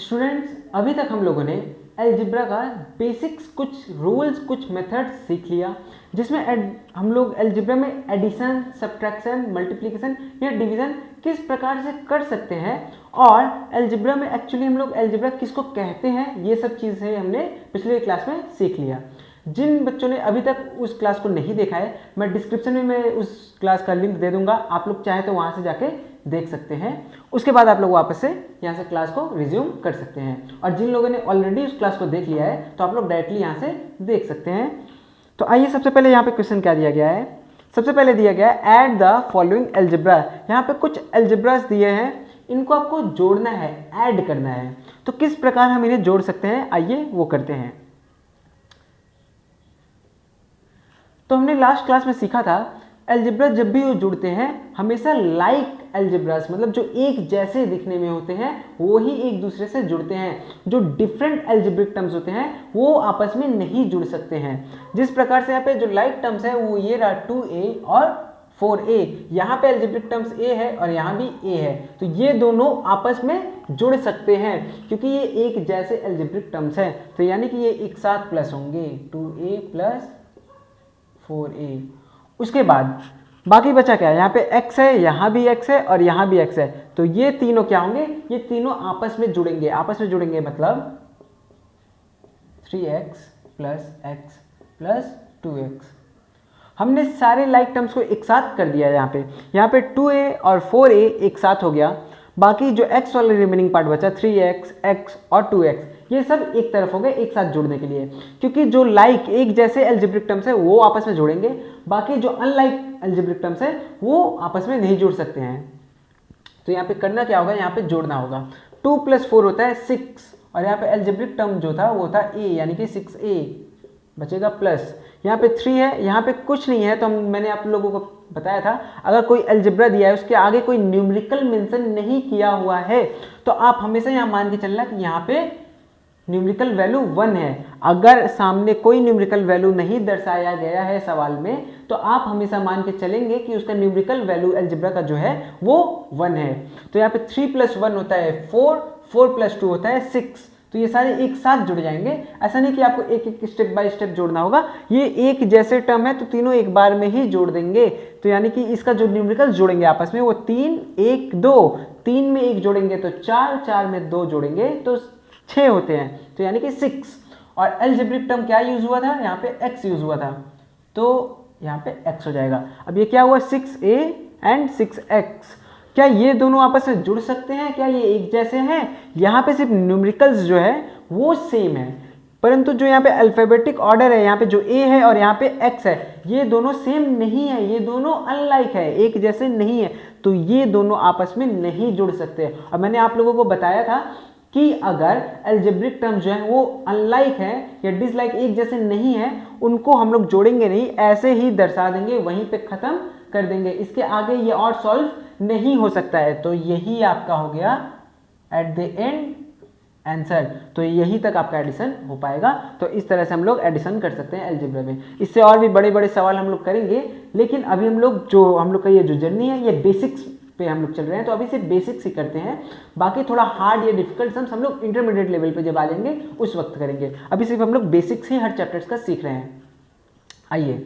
Students, अभी तक हम लोगों ने अलजेब्रा का बेसिक्स, कुछ रूल्स, कुछ मेथड्स सीख लिया, जिसमें हम लोग अलजेब्रा में एडिशन, सब्ट्रैक्शन, मल्टीप्लिकेशन या डिवीजन किस प्रकार से कर सकते हैं, और अलजेब्रा में एक्चुअली हम लोग अलजेब्रा किसको कहते हैं, ये सब चीज़ें हमने पिछले क्लास में सीख लिया। जिन बच्चों ने अभी तक उस क्लास को नहीं देखा है, मैं डिस्क्रिप्शन में मैं उस क्लास का लिंक दे दूंगा, आप लोग चाहे तो वहाँ से जाके देख सकते हैं। उसके बाद आप लोग वापस से यहाँ से क्लास को रिज्यूम कर सकते हैं, और जिन लोगों ने ऑलरेडी उस क्लास को देख लिया है तो आप लोग डायरेक्टली यहाँ से देख सकते हैं। तो आइए, सबसे पहले यहाँ पे क्वेश्चन क्या दिया गया है। सबसे पहले दिया गया है ऐड द फॉलोइंग अलजेब्रा। यहाँ पे कुछ अलजेब्रास दिए हैं, इनको आपको जोड़ना है, ऐड करना है। तो किस प्रकार हम इन्हें जोड़ सकते हैं, आइए वो करते हैं। तो हमने लास्ट क्लास में सीखा था अलजेब्रा जब भी वो जुड़ते हैं हमेशा लाइक अलजेब्रास, मतलब जो एक जैसे दिखने में होते हैं वो ही एक दूसरे से जुड़ते हैं। जो डिफरेंट अलजेब्रिक टर्म्स होते हैं वो आपस में नहीं जुड़ सकते हैं। जिस प्रकार से यहाँ पे जो लाइक टर्म्स है वो ये रहा 2a और 4a, यहाँ पे अलजेब्रिक टर्म्स a है और यहाँ भी a है, तो ये दोनों आपस में जुड़ सकते हैं क्योंकि ये एक जैसे अलजेब्रिक टर्म्स हैं। तो यानी कि ये एक साथ प्लस होंगे, 2a प्लस 4a। उसके बाद बाकी बचा क्या है, यहाँ पे x है, यहाँ भी x है और यहाँ भी x है, तो ये तीनों क्या होंगे, ये तीनों आपस में जुड़ेंगे। आपस में जुड़ेंगे मतलब 3x plus x plus 2x। हमने सारे लाइक टर्म्स को एक साथ कर दिया है। यहाँ पे 2a और 4a एक साथ हो गया, बाकी जो x वाला रिमेनिंग पार्ट बचा 3x, x और 2x, ये सब एक तरफ हो गए एक साथ जुड़ने के लिए, क्योंकि जो लाइक एक जैसे अलजेब्रिक टर्म्स है वो आपस में जुड़ेंगे, बाकी जो अनलाइक अलजेब्रिक टर्म्स है वो आपस में नहीं जुड़ सकते हैं। तो यहाँ पे करना क्या होगा, यहाँ पे जोड़ना होगा। 2 + 4 होता है 6, और यहाँ पे अलजेब्रिक टर्म जो था वो था a, यानी कि 6a बचेगा प्लस यहाँ पे 3 है, यहाँ पे कुछ नहीं है। तो मैंने आप लोगों को बताया था अगर कोई अलजेब्रा दिया है उसके आगे कोई न्यूमेरिकल मेंशन नहीं किया हुआ है तो आप हमेशा यहाँ मान के चलना कि यहाँ पे न्यूमेरिकल वैल्यू 1 है। अगर सामने कोई न्यूमेरिकल वैल्यू नहीं दर्शाया गया है सवाल में तो आप हमेशा मान के चलेंगे कि उसका न्यूमेरिकल वैल्यू अलजेब्रा का जो है वो 1 है। तो यहाँ पे 3 + 1 होता है 4, 4 + 2 होता है 6, तो ये सारे एक साथ जुड़ जाएंगे। ऐसा नहीं कि आपको एक एक स्टेप बाय स्टेप जोड़ना होगा, ये एक जैसे टर्म है तो तीनों एक बार में ही जोड़ देंगे। तो यानी कि इसका जो न्यूमेरिकल जोड़ेंगे आपस में वो 3, 1, 2, 3 में 1 जोड़ेंगे तो 4, 4 में 2 जोड़ेंगे तो 6 होते हैं, तो यानी कि 6। और अलजेब्रिक टर्म क्या यूज हुआ था, यहाँ पे x यूज हुआ था, तो यहाँ पे x हो जाएगा। अब ये क्या हुआ, 6a एंड 6x, क्या ये दोनों आपस में जुड़ सकते हैं, क्या ये एक जैसे हैं? यहाँ पे सिर्फ न्यूमेरिकल्स जो है वो सेम है, परंतु जो यहाँ पे अल्फाबेटिक ऑर्डर है, यहाँ पे जो a है और यहाँ पे x है, ये दोनों सेम नहीं है, ये दोनों अनलाइक है, एक जैसे नहीं है, तो ये दोनों आपस में नहीं जुड़ सकते। और मैंने आप लोगों को बताया था कि अगर अलजेब्रिक टर्म जो है वो अनलाइक है या डिसलाइक एक जैसे नहीं है, उनको हम लोग जोड़ेंगे नहीं, ऐसे ही दर्शा देंगे, वहीं पे खत्म कर देंगे, इसके आगे ये और सॉल्व नहीं हो सकता है। तो यही आपका हो गया एट द एंड आंसर, तो यही तक आपका एडिशन हो पाएगा। तो इस तरह से हम लोग एडिशन कर सकते हैं अलजेब्रा में। इससे और भी बड़े बड़े सवाल हम लोग करेंगे, लेकिन अभी हम लोग का ये जो जर्नी है ये बेसिक्स पे हम लोग चल रहे हैं, तो अभी से बेसिक्स ही करते हैं। बाकी थोड़ा हार्ड या डिफिकल्ट हम लोग इंटरमीडिएट लेवल पे जब आ जाएंगे उस वक्त करेंगे। अभी सिर्फ हम लोग बेसिक्स ही हर चैप्टर्स का सीख रहे हैं। आइए,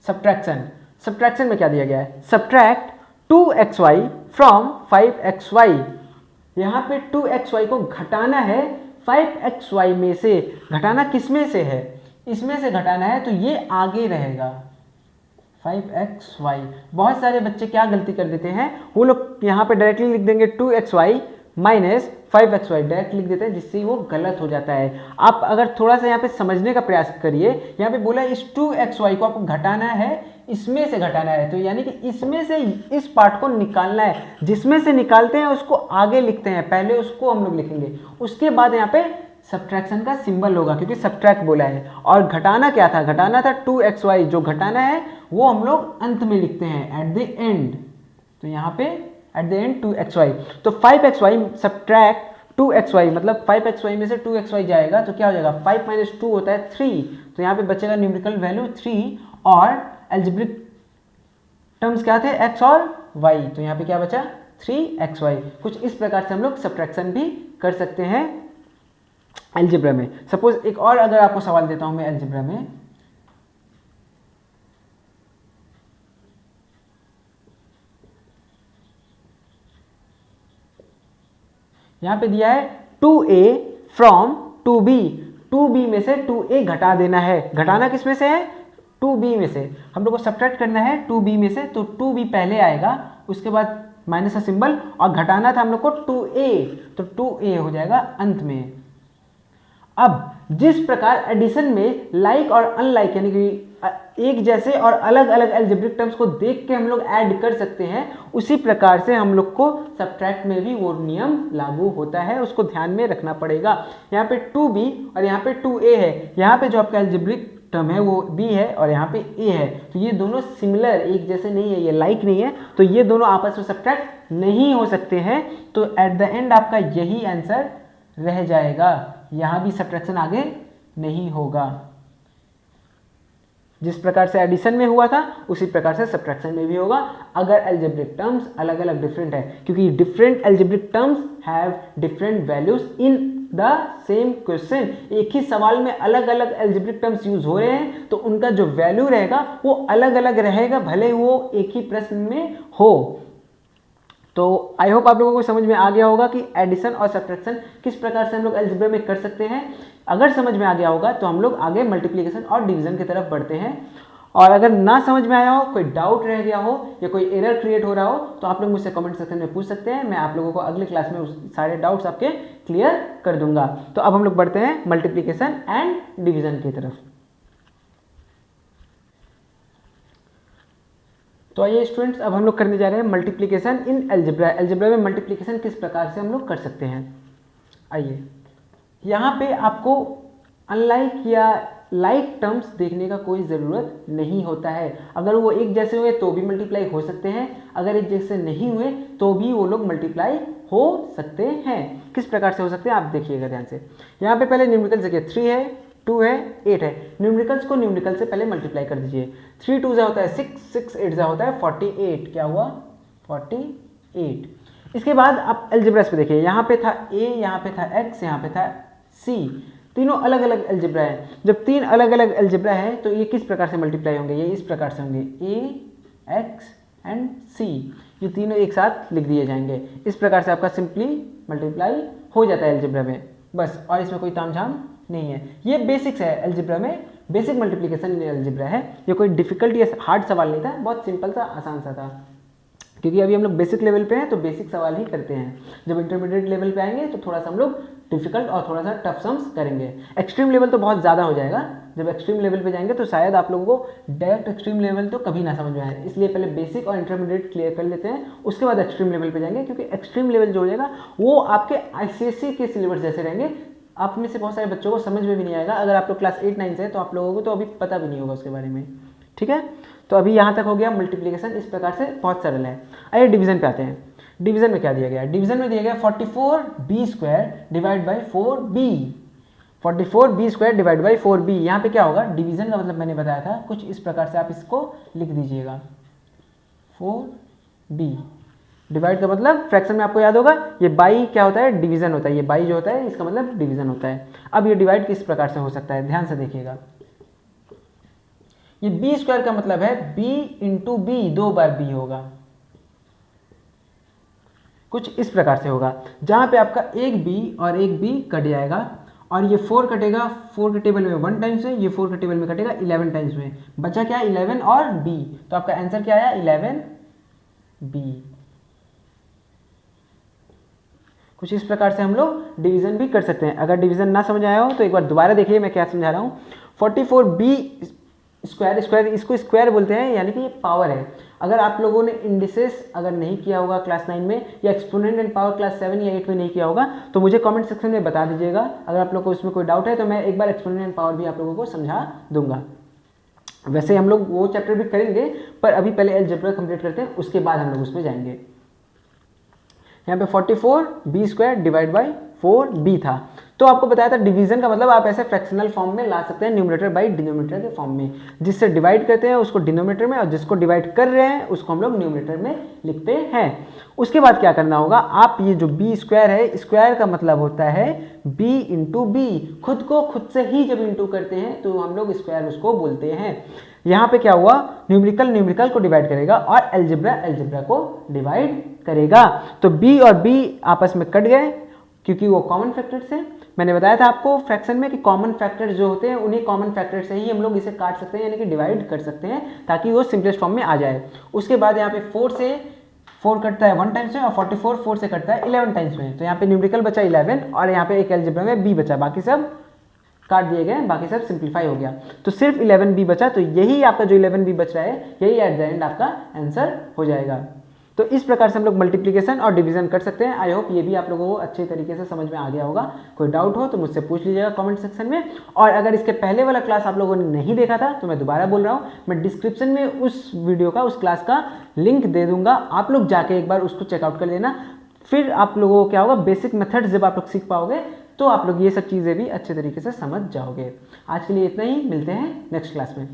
सब्ट्रैक्शन में क्या दिया गया है, सब्ट्रैक्ट 2xy फ्रॉम 5xy। यहाँ पे 2xy को घटाना है 5xy में से। घटाना किस में से है, इसमें से घटाना है, तो ये आगे रहेगा 5xy। बहुत सारे बच्चे क्या गलती कर देते हैं, वो लोग यहाँ पे डायरेक्टली लिख देंगे 2xy माइनस 5xy, डायरेक्ट लिख देते हैं, जिससे वो गलत हो जाता है। आप अगर थोड़ा सा यहाँ पे समझने का प्रयास करिए, यहाँ पे बोला इस 2xy को आपको घटाना है, इसमें से घटाना है, तो यानी कि इसमें से इस पार्ट को निकालना है। जिसमें से निकालते हैं उसको आगे लिखते हैं, पहले उसको हम लोग लिखेंगे, उसके बाद यहाँ पे सब्ट्रैक्शन का सिंबल होगा, क्योंकि सब्ट्रैक्ट बोला है। और घटाना क्या था, घटाना था 2xy, जो घटाना है वो हम लोग अंत में लिखते हैं एट द एंड, तो यहाँ पे एट द एंड 2xy। तो 5xy सब्ट्रैक्ट 2xy, मतलब 5xy में से 2xy जाएगा तो क्या हो जाएगा, 5 - 2 होता है 3, तो यहाँ पे बचेगा न्यूमेरिकल वैल्यू 3, और अलजेब्रिक टर्म्स क्या थे, x और y, तो यहाँ पे क्या बचा 3xy। कुछ इस प्रकार से हम लोग सब्ट्रैक्शन भी कर सकते हैं अलजेब्रा में। सपोज एक और अगर आपको सवाल देता हूं मैं अलजेब्रा में, यहां पे दिया है 2a फ्रॉम 2b, 2b में से 2a घटा देना है। घटाना किस में से है? 2b में से। हम लोग को सब्ट्रैक्ट करना है 2b में से, तो 2b पहले आएगा, उसके बाद माइनस का सिंबल, और घटाना था हम लोग को 2a, तो 2a हो जाएगा अंत में। अब जिस प्रकार एडिशन में लाइक और अनलाइक यानी कि एक जैसे और अलग अलग अलजेब्रिक टर्म्स को देख के हम लोग ऐड कर सकते हैं, उसी प्रकार से हम लोग को सब्ट्रैक्ट में भी वो नियम लागू होता है, उसको ध्यान में रखना पड़ेगा। यहाँ पे 2b और यहाँ पे 2a है, यहाँ पे जो आपका अलजेब्रिक टर्म है वो b है और यहाँ पे a है, तो ये दोनों सिमिलर, एक जैसे नहीं है, ये लाइक नहीं है, तो ये दोनों आपस में सब्ट्रैक्ट नहीं हो सकते हैं। तो एट द एंड आपका यही आंसर रह जाएगा, यहाँ भी सब्ट्रैक्शन आगे नहीं होगा। जिस प्रकार से एडिशन में हुआ था उसी प्रकार से सब्ट्रैक्शन में भी होगा, अगर अलजेब्रिक टर्म्स अलग अलग डिफरेंट है, क्योंकि different algebraic terms have different values in the same question. एक ही सवाल में अलग अलग अलजेब्रिक टर्म्स यूज हो रहे हैं, तो उनका जो वैल्यू रहेगा वो अलग अलग रहेगा, भले वो एक ही प्रश्न में हो। तो आई होप आप लोगों को समझ में आ गया होगा कि एडिशन और सब्ट्रैक्शन किस प्रकार से हम लोग अलजेब्रा में कर सकते हैं। अगर समझ में आ गया होगा तो हम लोग आगे मल्टीप्लिकेशन और डिवीजन की तरफ बढ़ते हैं। और अगर ना समझ में आया हो, कोई डाउट रह गया हो या कोई एरर क्रिएट हो रहा हो, तो आप लोग मुझसे कमेंट सेक्शन में पूछ सकते हैं। मैं आप लोगों को अगले क्लास में उस सारे डाउट्स आपके क्लियर कर दूंगा। तो अब हम लोग बढ़ते हैं मल्टीप्लिकेशन एंड डिवीजन की तरफ। तो आइए स्टूडेंट्स, अब हम लोग करने जा रहे हैं मल्टीप्लिकेशन इन अलजेब्रा। अलजेब्रा में मल्टीप्लिकेशन किस प्रकार से हम लोग कर सकते हैं। आइए, यहाँ पे आपको अनलाइक या लाइक टर्म्स देखने का कोई ज़रूरत नहीं होता है। अगर वो एक जैसे हुए तो भी मल्टीप्लाई हो सकते हैं, अगर एक जैसे नहीं हुए तो भी वो लोग मल्टीप्लाई हो सकते हैं। किस प्रकार से हो सकते हैं आप देखिएगा ध्यान से। यहाँ पे पहले न्यूमेरिकल देखिए, 3 है, 2 है, 8 है। न्यूमेरिकल्स को न्यूमेरिकल से पहले मल्टीप्लाई कर दीजिए। 3 2 होता है 6, 6 8 होता है 48। क्या हुआ? 48। इसके बाद आप अलजेब्रास पे देखिए, यहाँ पे था a, यहाँ पे था x, यहाँ पे था c। तीनों अलग अलग अलजेब्रा है। जब 3 अलग अलग अलजेब्रा है तो ये किस प्रकार से मल्टीप्लाई होंगे? ये इस प्रकार से होंगे, a, x एंड c। ये तीनों एक साथ लिख दिए जाएंगे। इस प्रकार से आपका सिंपली मल्टीप्लाई हो जाता है अलजेब्रा में, बस। और इसमें कोई तामझाम नहीं है। ये बेसिक्स है अलजेब्रा में, बेसिक मल्टीप्लिकेशन इन अलजेब्रा है। ये कोई डिफिकल्ट या हार्ड सवाल नहीं था, बहुत सिंपल सा, आसान सा था। क्योंकि अभी हम लोग बेसिक लेवल पे हैं तो बेसिक सवाल ही करते हैं। जब इंटरमीडिएट लेवल पे आएंगे तो थोड़ा सा हम लोग डिफिकल्ट और थोड़ा सा टफ सम्स करेंगे। एक्सट्रीम लेवल तो बहुत ज़्यादा हो जाएगा। जब एक्सट्रीम लेवल पे जाएंगे तो शायद आप लोगों को डायरेक्ट एक्सट्रीम लेवल तो कभी ना समझ में आए, इसलिए पहले बेसिक और इंटरमीडिएट क्लियर कर लेते हैं, उसके बाद एक्सट्रीम लेवल पे जाएंगे। क्योंकि एक्सट्रीम लेवल जो हो जाएगा वो आपके ICSE के सिलेबस जैसे रहेंगे। आप में से बहुत सारे बच्चों को समझ में भी नहीं आएगा। अगर आप लोग क्लास 8 9 से है तो आप लोगों को तो अभी पता भी नहीं होगा उसके बारे में, ठीक है। तो अभी यहाँ तक हो गया मल्टीप्लिकेशन, इस प्रकार से बहुत सरल है। आइए डिवीजन पे आते हैं। डिवीजन में क्या दिया गया है? डिवीजन में दिया गया 44b² divide by 4b। 44b² divide by 4b। यहाँ पे क्या होगा? डिवीजन का मतलब मैंने बताया था कुछ इस प्रकार से आप इसको लिख दीजिएगा, 4b। डिवाइड का मतलब फ्रैक्शन में आपको याद होगा, ये बाई क्या होता है? डिवीजन होता है। ये बाई जो होता है इसका मतलब डिवीजन होता है। अब ये डिवाइड किस प्रकार से हो सकता है, ध्यान से देखिएगा। ये b² का मतलब है b इंटू b, 2 बार b होगा। कुछ इस प्रकार से होगा, जहां पे आपका एक b और एक b कट जाएगा और ये 4 कटेगा, 4 के टेबल में 1 टाइम्स में, ये 4 के टेबल में कटेगा 11 टाइम्स में। बचा क्या? 11 और b। तो आपका आंसर क्या आया? 11b। कुछ इस प्रकार से हम लोग डिवीजन भी कर सकते हैं। अगर डिवीजन ना समझ आया हो तो एक बार दोबारा देखिए मैं क्या समझा रहा हूँ। 44b² स्क्वायर, इसको स्क्वायर बोलते हैं, यानी कि ये पावर है। अगर आप लोगों ने इंडिसेस अगर नहीं किया होगा क्लास 9 में, या एक्सपोनेंट एंड पावर क्लास 7 या 8 में नहीं किया होगा, तो मुझे कमेंट सेक्शन में बता दीजिएगा। अगर आप लोगों को उसमें कोई डाउट है तो मैं एक बार एक्सपोनेंट एंड पावर भी आप लोगों को समझा दूंगा। वैसे हम लोग वो चैप्टर भी करेंगे, पर अभी पहले अलजेब्रा कंप्लीट करते हैं, उसके बाद हम लोग उसमें जाएंगे। यहाँ पे 44b² डिवाइड बाई 4b था। तो आपको बताया था डिवीजन का मतलब आप ऐसे फ्रैक्शनल फॉर्म में ला सकते हैं, न्यूमरेटर बाई डिनोमिनेटर के फॉर्म में, जिससे डिवाइड करते हैं उसको डिनोमिनेटर में और जिसको डिवाइड कर रहे हैं उसको हम लोग न्यूमरेटर में लिखते हैं। उसके बाद क्या करना होगा, आप ये जो बी स्क्वायर है, स्क्वायर का मतलब होता है बी इंटू बी, खुद को खुद से ही जब इंटू करते हैं तो हम लोग स्क्वायर उसको बोलते हैं। यहाँ पे क्या हुआ, न्यूमेरिकल न्यूमेरिकल को डिवाइड करेगा और एल्जेब्रा एल्जेब्रा को डिवाइड करेगा। तो b और b आपस में कट गए क्योंकि वो कॉमन फैक्टर्स हैं। मैंने बताया था आपको फ्रैक्शन में कि कॉमन फैक्टर्स जो होते हैं उन्हीं कॉमन फैक्टर से ही हम लोग इसे काट सकते हैं, यानी कि डिवाइड कर सकते हैं, ताकि वो सिंपलेस्ट फॉर्म में आ जाए। उसके बाद यहाँ पे 4 से 4 कटता है 1 टाइम्स में और 44 4 से कटता है 11 टाइम्स में। तो यहाँ पे न्यूमेरिकल बचा 11 और यहाँ पे एक एल्जेब्रा में b बचा, बाकी सब काट दिए गए, बाकी सब सिंप्लीफाई हो गया। तो सिर्फ 11b बचा, तो यही आपका जो 11b बच रहा है यही एट द एंड आपका आंसर हो जाएगा। तो इस प्रकार से हम लोग मल्टीप्लिकेशन और डिवीजन कर सकते हैं। आई होप ये भी आप लोगों को अच्छे तरीके से समझ में आ गया होगा। कोई डाउट हो तो मुझसे पूछ लीजिएगा कमेंट सेक्शन में। और अगर इसके पहले वाला क्लास आप लोगों ने नहीं देखा था तो मैं दोबारा बोल रहा हूँ, मैं डिस्क्रिप्शन में उस वीडियो का, उस क्लास का लिंक दे दूंगा, आप लोग जाके एक बार उसको चेकआउट कर लेना। फिर आप लोगों को क्या होगा, बेसिक मेथड्स जब आप लोग सीख पाओगे तो आप लोग ये सब चीज़ें भी अच्छे तरीके से समझ जाओगे। आज के लिए इतना ही, मिलते हैं नेक्स्ट क्लास में।